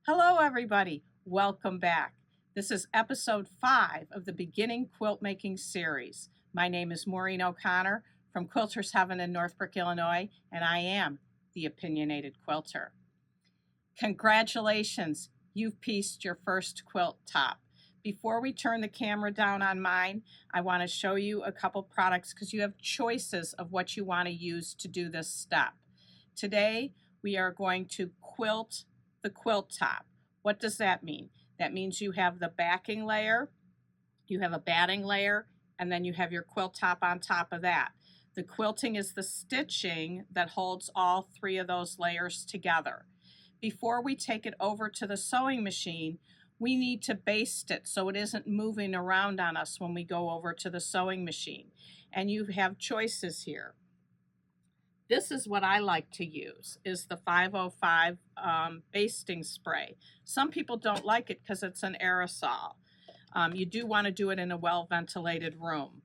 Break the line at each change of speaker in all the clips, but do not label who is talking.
Hello, everybody. Welcome back. This is episode 5 of the Beginning Quilt Making series. My name is Maureen O'Connor from Quilters Heaven in Northbrook, Illinois, and I am the Opinionated Quilter. Congratulations, you've pieced your first quilt top. Before we turn the camera down on mine, I want to show you a couple products because you have choices of what you want to use to do this step. Today, we are going to quilt the quilt top. What does that mean? That means you have the backing layer, you have a batting layer, and then you have your quilt top on top of that. The quilting is the stitching that holds all three of those layers together. Before we take it over to the sewing machine, we need to baste it so it isn't moving around on us when we go over to the sewing machine. And you have choices here. This is what I like to use, is the 505 basting spray. Some people don't like it because it's an aerosol. You do want to do it in a well-ventilated room.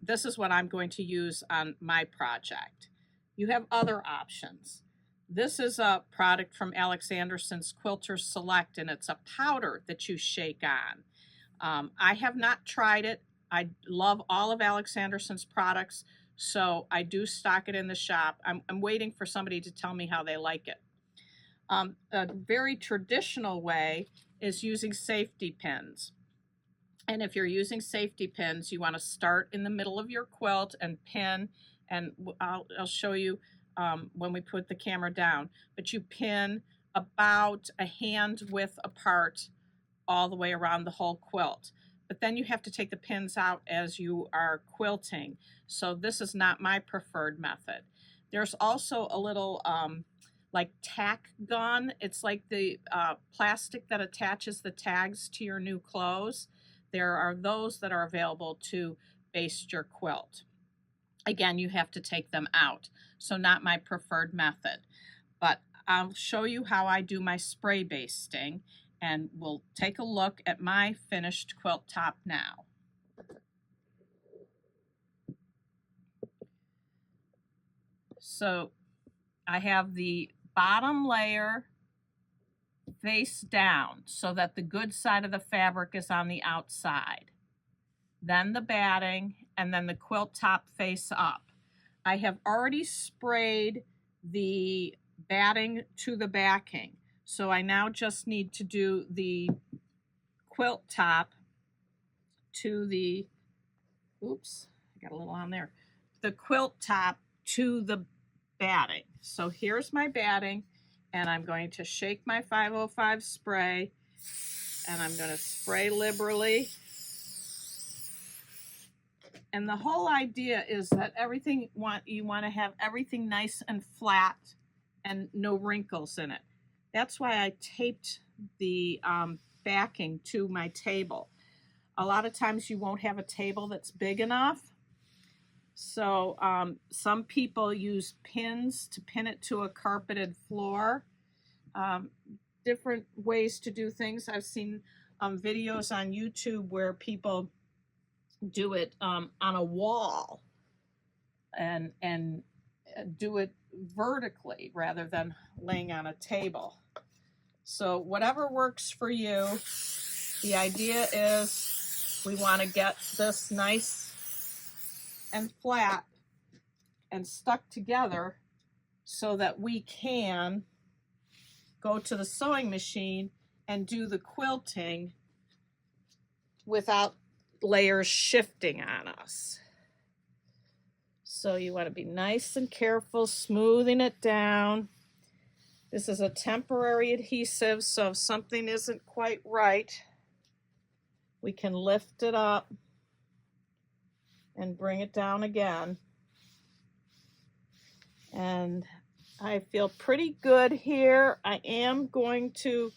This is what I'm going to use on my project. You have other options. This is a product from Alex Anderson's Quilters Select, and it's a powder that you shake on. I have not tried it. I love all of Alex Anderson's products, so I do stock it in the shop. I'm waiting for somebody to tell me how they like it. A very traditional way is using safety pins. And if you're using safety pins, you want to start in the middle of your quilt and pin, and I'll show you when we put the camera down, but you pin about a hand width apart all the way around the whole quilt. But then you have to take the pins out as you are quilting. So this is not my preferred method. There's also a little like tack gun. It's like the plastic that attaches the tags to your new clothes. There are those that are available to baste your quilt. Again, you have to take them out. So not my preferred method. But I'll show you how I do my spray basting, and we'll take a look at my finished quilt top now. So I have the bottom layer face down so that the good side of the fabric is on the outside. Then the batting, and then the quilt top face up. I have already sprayed the batting to the backing. So I now just need to do the quilt top to the, oops, I got a little on there, the quilt top to the batting. So here's my batting, and I'm going to shake my 505 spray, and I'm going to spray liberally. And the whole idea is that you want to have everything nice and flat and no wrinkles in it. That's why I taped the backing to my table. A lot of times you won't have a table that's big enough. So some people use pins to pin it to a carpeted floor. Different ways to do things. I've seen videos on YouTube where people do it on a wall and do it vertically rather than laying on a table. So whatever works for you. The idea is we want to get this nice and flat and stuck together so that we can go to the sewing machine and do the quilting without layers shifting on us. So you want to be nice and careful, smoothing it down. This is a temporary adhesive, so if something isn't quite right, we can lift it up and bring it down again. And I feel pretty good here. I am going to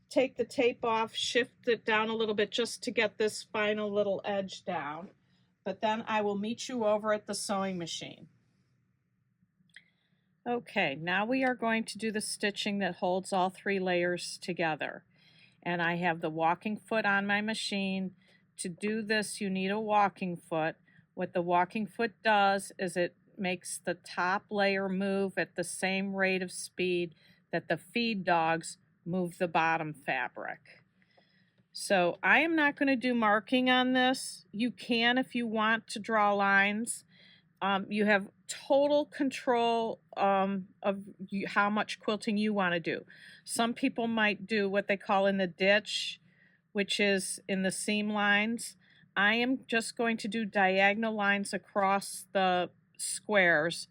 take the tape off, shift it down a little bit just to get this final little edge down. But then I will meet you over at the sewing machine. Okay, now we are going to do the stitching that holds all three layers together. And I have the walking foot on my machine. To do this, you need a walking foot. What the walking foot does is it makes the top layer move at the same rate of speed that the feed dogs move the bottom fabric. So I am not going to do marking on this. You can if you want to draw lines. You have total control of how much quilting you want to do. Some people might do what they call in the ditch, which is in the seam lines. I am just going to do diagonal lines across the squares,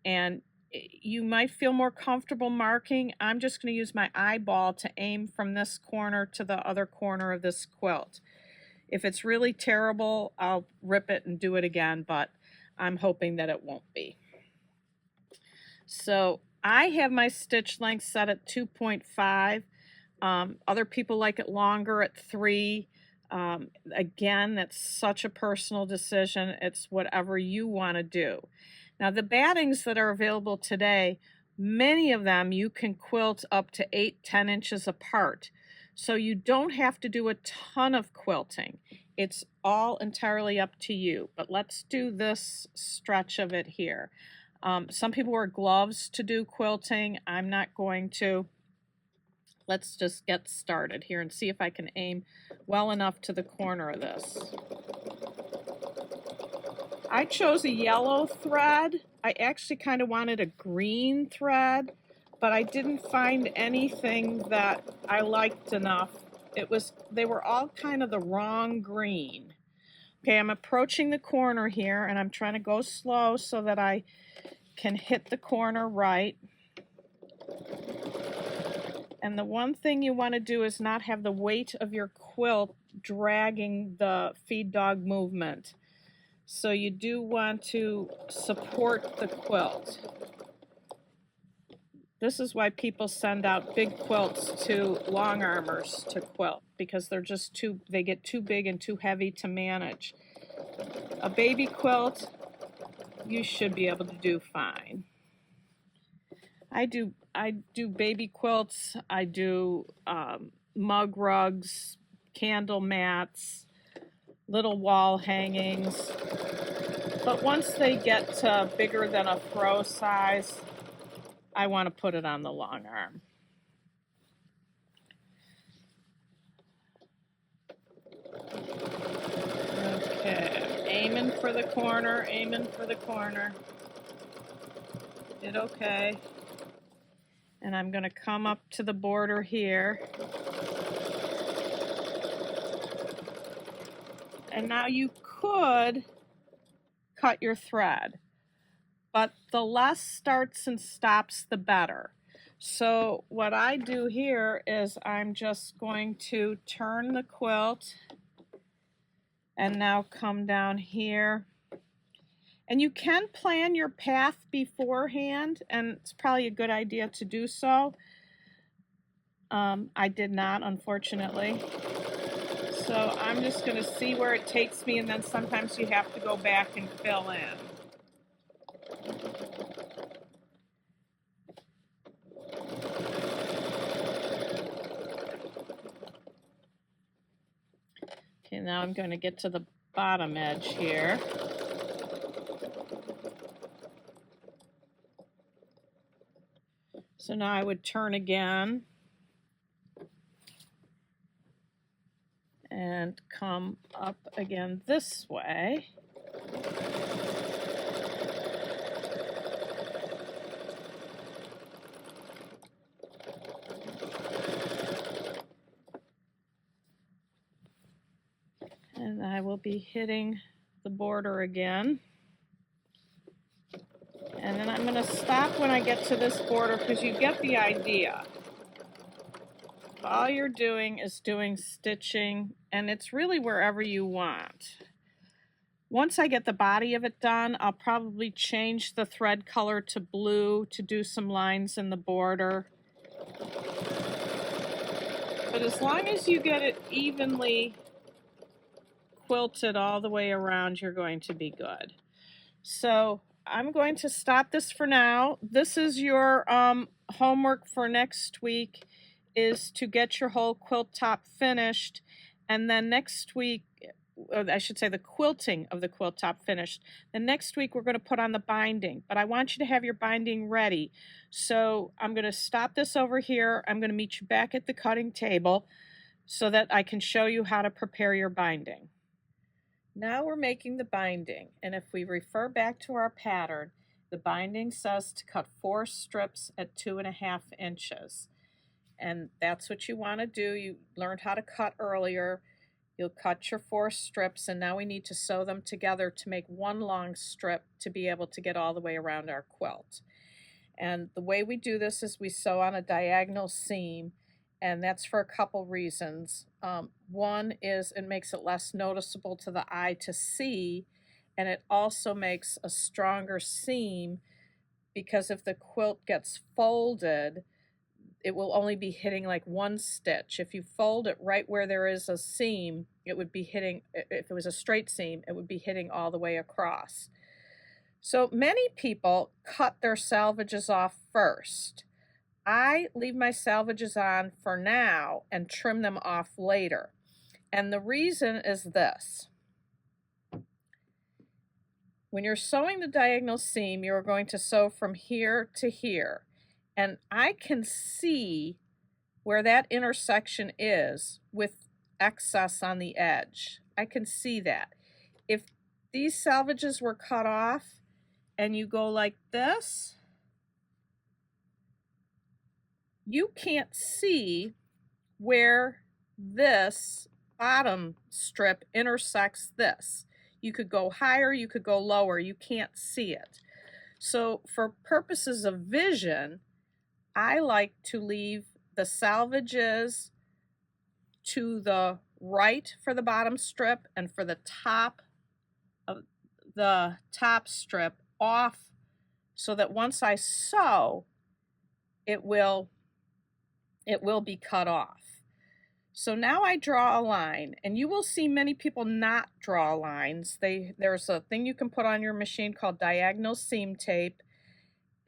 and you might feel more comfortable marking. I'm just going to use my eyeball to aim from this corner to the other corner of this quilt. If it's really terrible, I'll rip it and do it again, but I'm hoping that it won't be. So I have my stitch length set at 2.5. Other people like it longer at 3. Again, that's such a personal decision. It's whatever you want to do. Now, the battings that are available today, many of them you can quilt up to 8-10 inches apart. So you don't have to do a ton of quilting. It's all entirely up to you. But let's do this stretch of it here. Some people wear gloves to do quilting. I'm not going to. Let's just get started here and see if I can aim well enough to the corner of this. I chose a yellow thread. I actually kind of wanted a green thread, but I didn't find anything that I liked enough. They were all kind of the wrong green. Okay, I'm approaching the corner here, and I'm trying to go slow so that I can hit the corner right. And the one thing you want to do is not have the weight of your quilt dragging the feed dog movement. So you do want to support the quilt. This is why people send out big quilts to long armors to quilt, because they get too big and too heavy to manage. A baby quilt, you should be able to do fine. I do baby quilts, I do mug rugs, candle mats, little wall hangings. But once they get to bigger than a throw size, I want to put it on the long arm. Okay, aiming for the corner, aiming for the corner. Did okay. And I'm going to come up to the border here. And now you could cut your thread, but the less starts and stops, the better. So what I do here is I'm just going to turn the quilt and now come down here. And you can plan your path beforehand, and it's probably a good idea to do so. I did not, unfortunately. So I'm just going to see where it takes me, and then sometimes you have to go back and fill in. Okay, now I'm going to get to the bottom edge here. So now I would turn again and come up again this way. And I will be hitting the border again. And then I'm going to stop when I get to this border, because you get the idea. All you're doing is doing stitching, and it's really wherever you want. Once I get the body of it done, I'll probably change the thread color to blue to do some lines in the border. But as long as you get it evenly quilted all the way around, you're going to be good. So I'm going to stop this for now. This is your homework for next week, is to get your whole quilt top finished. And then next week I should say the quilting of the quilt top finished. The next week we're going to put on the binding, but I want you to have your binding ready. So I'm going to stop this over here. I'm going to meet you back at the cutting table so that I can show you how to prepare your binding. Now we're making the binding, and if we refer back to our pattern, the binding says to cut 4 strips at 2.5 inches. And that's what you want to do. You learned how to cut earlier. You'll cut your 4 strips, and now we need to sew them together to make one long strip to be able to get all the way around our quilt. And the way we do this is we sew on a diagonal seam, and that's for a couple reasons. One is it makes it less noticeable to the eye to see, and it also makes a stronger seam because if the quilt gets folded, it will only be hitting like one stitch. If you fold it right where there is a seam, it would be hitting, if it was a straight seam, it would be hitting all the way across. So many people cut their salvages off first. I leave my salvages on for now and trim them off later. And the reason is this. When you're sewing the diagonal seam, you're going to sew from here to here. And I can see where that intersection is with excess on the edge. I can see that. If these salvages were cut off and you go like this, you can't see where this bottom strip intersects this. You could go higher, you could go lower, you can't see it. So for purposes of vision, I like to leave the salvages to the right for the bottom strip and for the top of the top strip off so that once I sew, it will be cut off. So now I draw a line, and you will see many people not draw lines. There's a thing you can put on your machine called diagonal seam tape.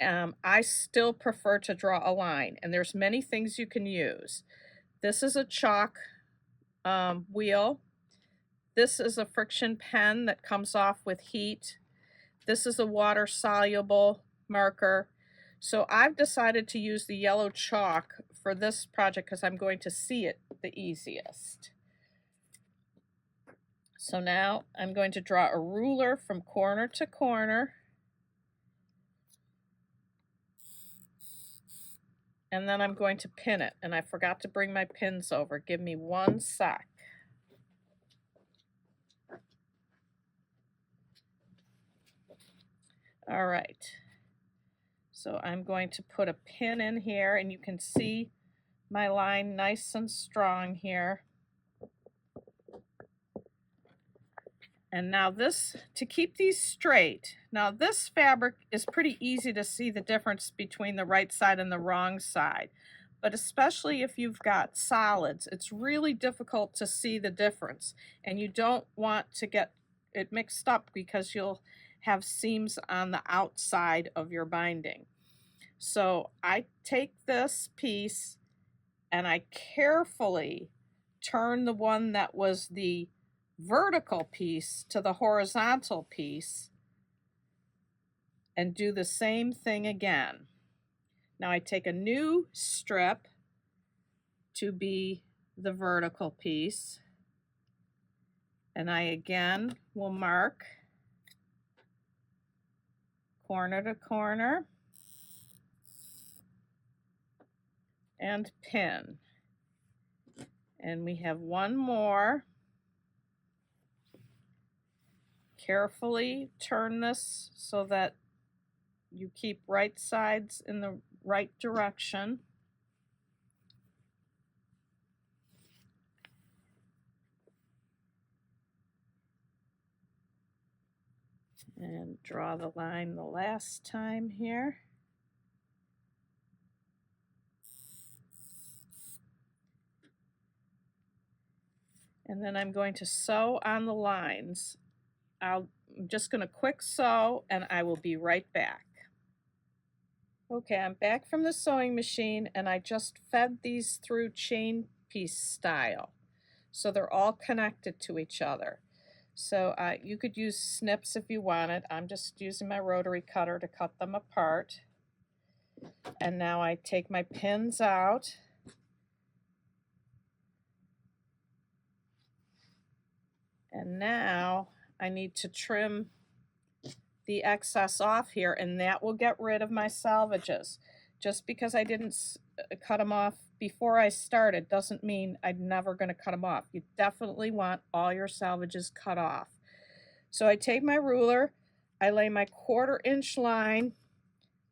I still prefer to draw a line, and there's many things you can use. This is a chalk wheel. This is a friction pen that comes off with heat. This is a water-soluble marker. So I've decided to use the yellow chalk for this project because I'm going to see it the easiest. So now I'm going to draw a ruler from corner to corner. And then I'm going to pin it. And I forgot to bring my pins over. Give me 1 sec. All right. So I'm going to put a pin in here, and you can see my line nice and strong here. And now this, to keep these straight, now this fabric is pretty easy to see the difference between the right side and the wrong side. But especially if you've got solids, it's really difficult to see the difference. And you don't want to get it mixed up because you'll have seams on the outside of your binding. So I take this piece and I carefully turn the one that was the vertical piece to the horizontal piece and do the same thing again. Now I take a new strip to be the vertical piece, and I again will mark corner to corner and pin. And we have one more. Carefully turn this so that you keep right sides in the right direction. And draw the line the last time here. And then I'm going to sew on the lines. I'm just going to quick sew and I will be right back. Okay, I'm back from the sewing machine and I just fed these through chain piece style. So they're all connected to each other. So you could use snips if you wanted. I'm just using my rotary cutter to cut them apart. And now I take my pins out. And now I need to trim the excess off here, and that will get rid of my salvages. Just because I didn't cut them off before I started doesn't mean I'm never going to cut them off. You definitely want all your salvages cut off. So I take my ruler, I lay my 1/4 inch line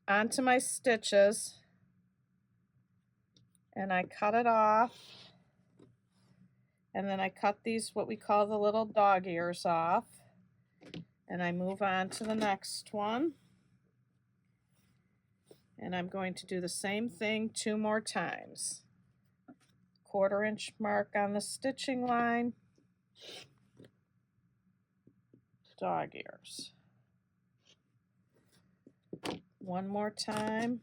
onto my stitches, and I cut it off. And then I cut these, what we call the little dog ears, off. And I move on to the next one. And I'm going to do the same thing 2 more times. 1/4 inch mark on the stitching line. Dog ears. One more time.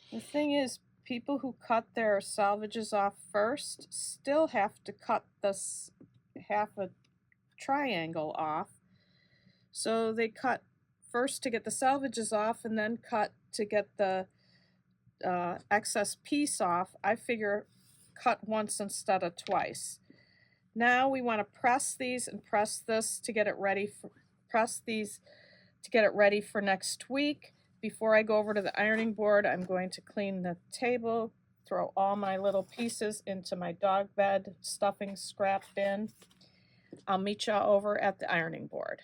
The thing is, people who cut their salvages off first still have to cut this half a triangle off. So they cut first to get the salvages off and then cut to get the excess piece off. I figure cut once instead of twice. Now we want to press these and press this to get it ready for, next week. Before I go over to the ironing board, I'm going to clean the table, throw all my little pieces into my dog bed stuffing scrap bin. I'll meet you over at the ironing board.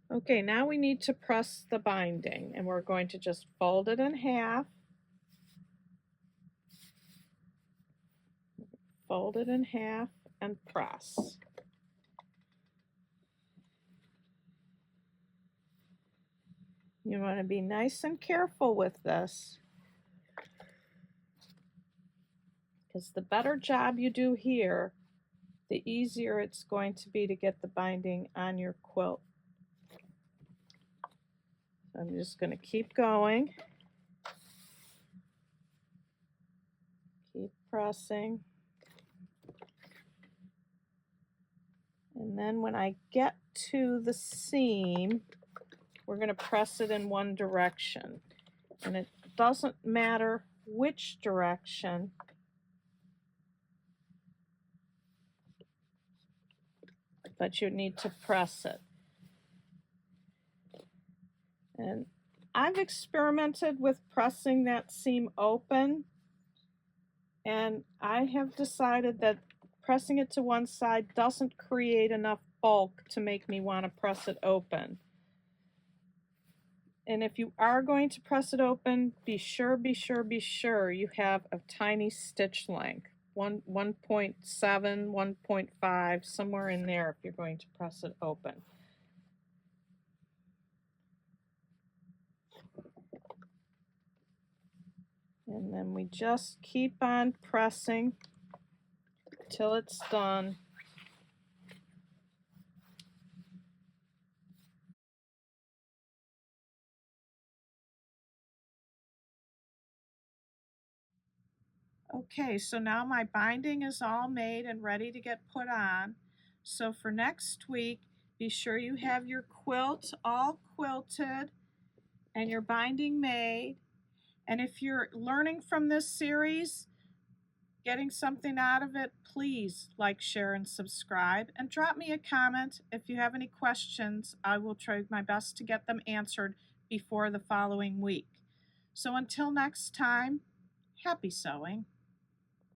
Okay, now we need to press the binding, and we're going to just fold it in half. Fold it in half and press. You want to be nice and careful with this, because the better job you do here, the easier it's going to be to get the binding on your quilt. So I'm just going to keep going. Keep pressing. And then when I get to the seam, we're going to press it in one direction. And it doesn't matter which direction. But you need to press it. And I've experimented with pressing that seam open, and I have decided that pressing it to one side doesn't create enough bulk to make me want to press it open. And if you are going to press it open, be sure you have a tiny stitch length. 1.7, 1.5, somewhere in there if you're going to press it open. And then we just keep on pressing till it's done. Okay, so now my binding is all made and ready to get put on. So for next week, be sure you have your quilt all quilted and your binding made. And if you're learning from this series, getting something out of it, please like, share, and subscribe. And drop me a comment if you have any questions. I will try my best to get them answered before the following week. So until next time, happy sewing.